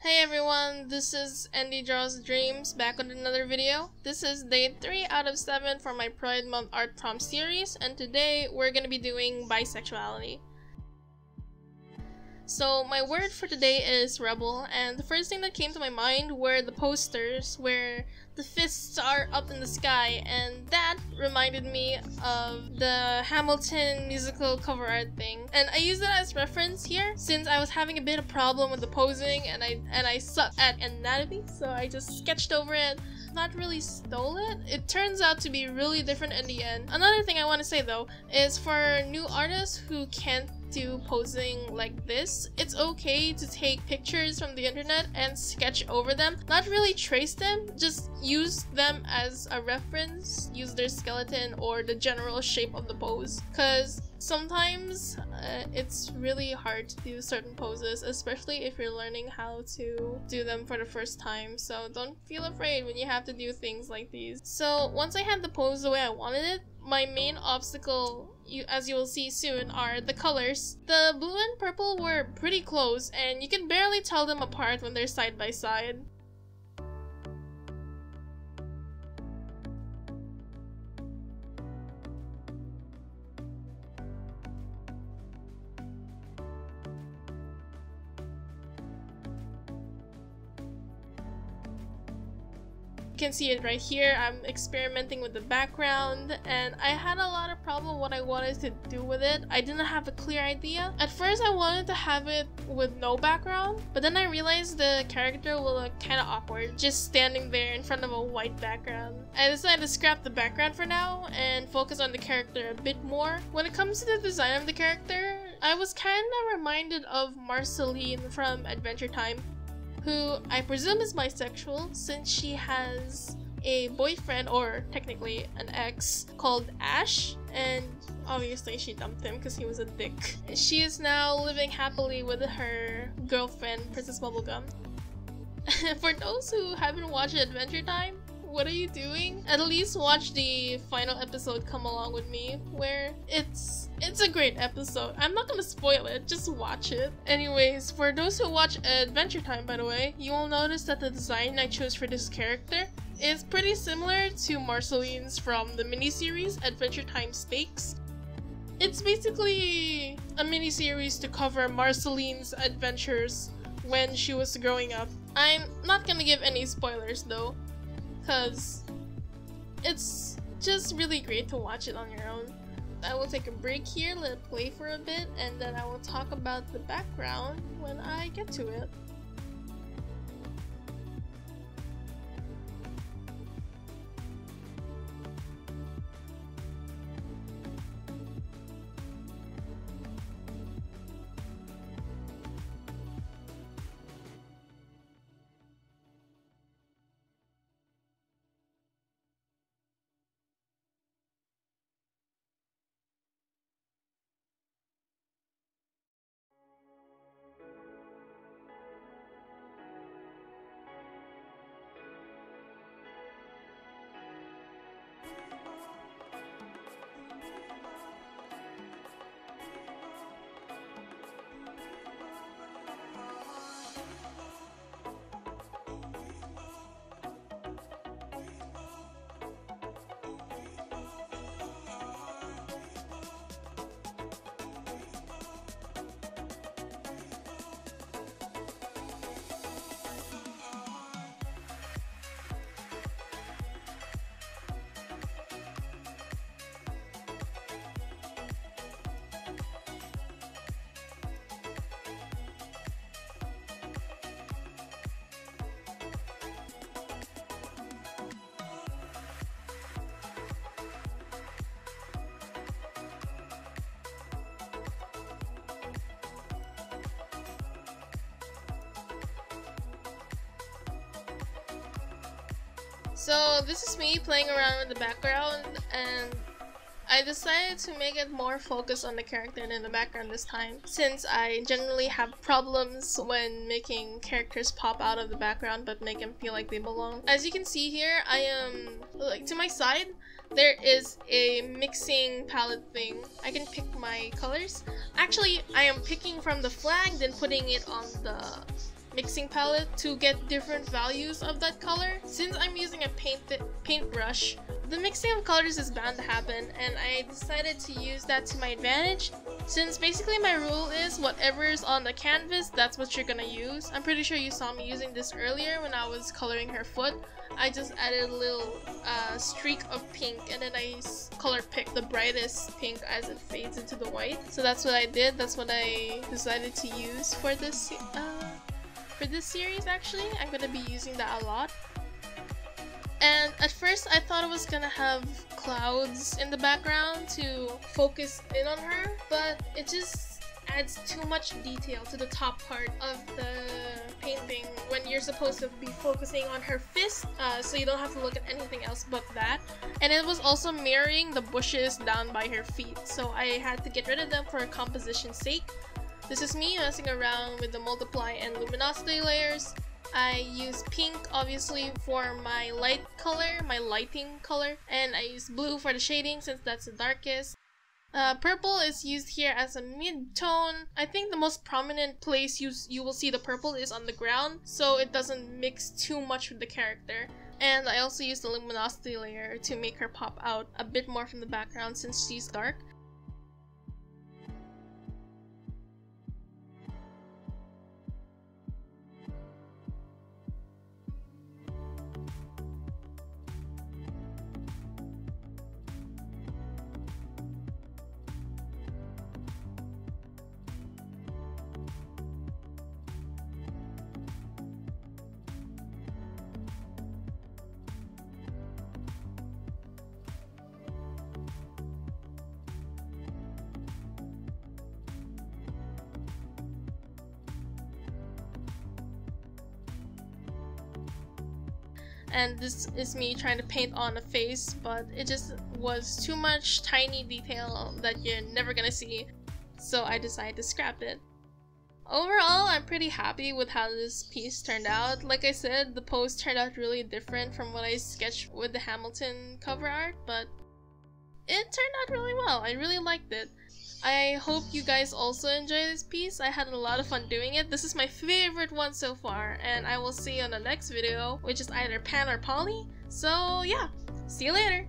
Hey everyone, this is Andy Draws Dreams back with another video. This is day 3 out of 7 for my Pride Month art prompt series, and today we're gonna be doing bisexuality. So my word for today is rebel, and the first thing that came to my mind were the posters where the fists are up in the sky, and that reminded me of the Hamilton musical cover art thing. And I use it as reference here since I was having a bit of problem with the posing and I suck at anatomy, so I just sketched over it. Not really stole it. It turns out to be really different in the end. Another thing I want to say though is for new artists who can't do posing like this, it's okay to take pictures from the internet and sketch over them. Not really trace them, just use them as a reference, use their skeleton or the general shape of the pose. Cause sometimes it's really hard to do certain poses, especially if you're learning how to do them for the first time, so don't feel afraid when you have to do things like these. So once I had the pose the way I wanted it, my main obstacle, as you will see soon, are the colors. The blue and purple were pretty close, and you can barely tell them apart when they're side by side. You can see it right here. I'm experimenting with the background and I had a lot of problem what I wanted to do with it. I didn't have a clear idea. At first I wanted to have it with no background, but then I realized the character will look kind of awkward just standing there in front of a white background. I decided to scrap the background for now and focus on the character a bit more. When it comes to the design of the character, I was kind of reminded of Marceline from Adventure Time, who I presume is bisexual since she has a boyfriend, or technically an ex, called Ash, and obviously she dumped him because he was a dick. She is now living happily with her girlfriend, Princess Bubblegum. For those who haven't watched Adventure Time, what are you doing? At least watch the final episode Come Along With Me, where it's a great episode. I'm not gonna spoil it, just watch it. Anyways, for those who watch Adventure Time, by the way, you will notice that the design I chose for this character is pretty similar to Marceline's from the miniseries Adventure Time Stakes. It's basically a miniseries to cover Marceline's adventures when she was growing up. I'm not gonna give any spoilers though, because it's just really great to watch it on your own. I will take a break here, let it play for a bit, and then I will talk about the background when I get to it. So this is me playing around with the background, and I decided to make it more focused on the character than the background this time, since I generally have problems when making characters pop out of the background but make them feel like they belong. As you can see here, I am, like, to my side, there is a mixing palette thing. I can pick my colors. Actually, I am picking from the flag, then putting it on the mixing palette to get different values of that color. Since I'm using a paintbrush, the mixing of colors is bound to happen, and I decided to use that to my advantage, since basically my rule is whatever is on the canvas, that's what you're gonna use. I'm pretty sure you saw me using this earlier when I was coloring her foot. I just added a little streak of pink, and then I color picked the brightest pink as it fades into the white. So that's what I did. That's what I decided to use for this series. Actually, I'm gonna be using that a lot. And at first I thought I was gonna have clouds in the background to focus in on her, but it just adds too much detail to the top part of the painting when you're supposed to be focusing on her fist, so you don't have to look at anything else but that. And it was also mirroring the bushes down by her feet, so I had to get rid of them for composition's sake. This is me messing around with the multiply and luminosity layers. I use pink obviously for my light color, my lighting color, and I use blue for the shading since that's the darkest. Purple is used here as a mid-tone. I think the most prominent place you will see the purple is on the ground, so it doesn't mix too much with the character. And I also use the luminosity layer to make her pop out a bit more from the background since she's dark. And this is me trying to paint on a face, but it just was too much tiny detail that you're never gonna see, so I decided to scrap it. Overall, I'm pretty happy with how this piece turned out. Like I said, the pose turned out really different from what I sketched with the Hamilton cover art, but it turned out really well. I really liked it. I hope you guys also enjoy this piece. I had a lot of fun doing it. This is my favorite one so far, and I will see you on the next video, which is either pan or poly. So yeah, see you later!